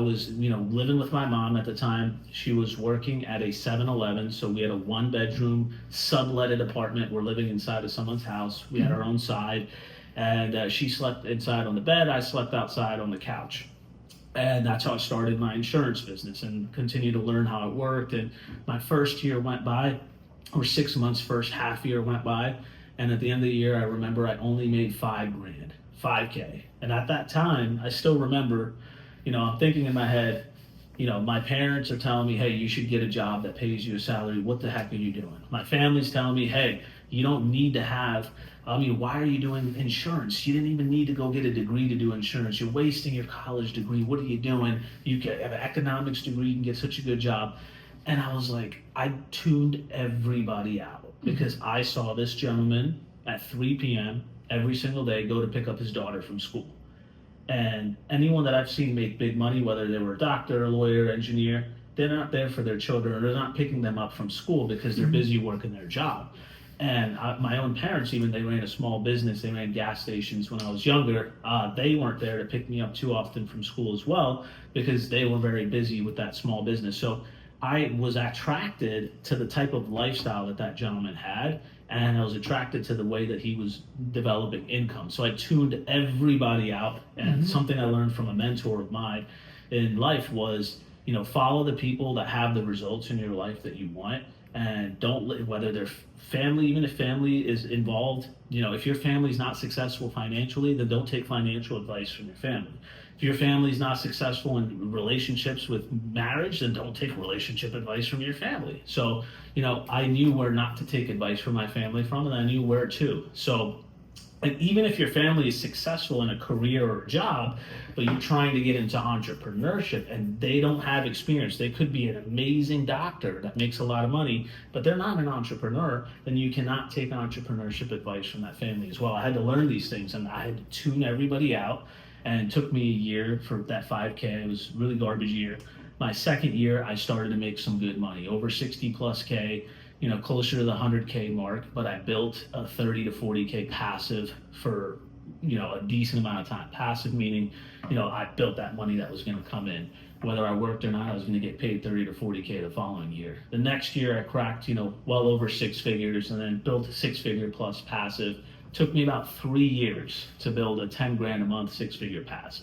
was, living with my mom at the time. She was working at a 7-Eleven, so we had a one-bedroom subletted apartment. We're living inside of someone's house. We had our own side, and she slept inside on the bed. I slept outside on the couch. And that's how I started my insurance business and continued to learn how it worked. And my first year went by, or 6 months, first half year went by. And at the end of the year, I remember I only made $5,000, 5K. And at that time, I still remember, I'm thinking in my head, my parents are telling me, hey, you should get a job that pays you a salary. What the heck are you doing? My family's telling me, hey, you don't need to have, why are you doing insurance? You didn't even need to go get a degree to do insurance. You're wasting your college degree. What are you doing? You can have an economics degree. You can get such a good job. And I was like, I tuned everybody out because I saw this gentleman at 3 p.m. every single day go to pick up his daughter from school. And anyone that I've seen make big money, whether they were a doctor, a lawyer, engineer, they're not there for their children, or they're not picking them up from school because they're busy working their job. And my own parents, even, they ran a small business. They ran gas stations when I was younger. They weren't there to pick me up too often from school as well because they were very busy with that small business. So I was attracted to the type of lifestyle that gentleman had, and I was attracted to the way that he was developing income. So I tuned everybody out, and something I learned from a mentor of mine in life was, follow the people that have the results in your life that you want, and don't, whether they're family, even if family is involved, if your family's not successful financially, then don't take financial advice from your family. If your family's not successful in relationships with marriage, then don't take relationship advice from your family. So, I knew where not to take advice from my family from, and I knew where to. So, and even if your family is successful in a career or a job, but you're trying to get into entrepreneurship and they don't have experience, they could be an amazing doctor that makes a lot of money, but they're not an entrepreneur, then you cannot take entrepreneurship advice from that family as well. I had to learn these things, and I had to tune everybody out. And it took me a year for that 5K. It was a really garbage year. My second year, I started to make some good money, over 60 plus K, closer to the 100K mark, but I built a 30 to 40K passive for, a decent amount of time. Passive meaning, I built that money that was going to come in. Whether I worked or not, I was going to get paid 30 to 40K the following year. The next year, I cracked, well over 6 figures, and then built a 6-figure plus passive. Took me about 3 years to build a 10 grand a month, 6-figure passive.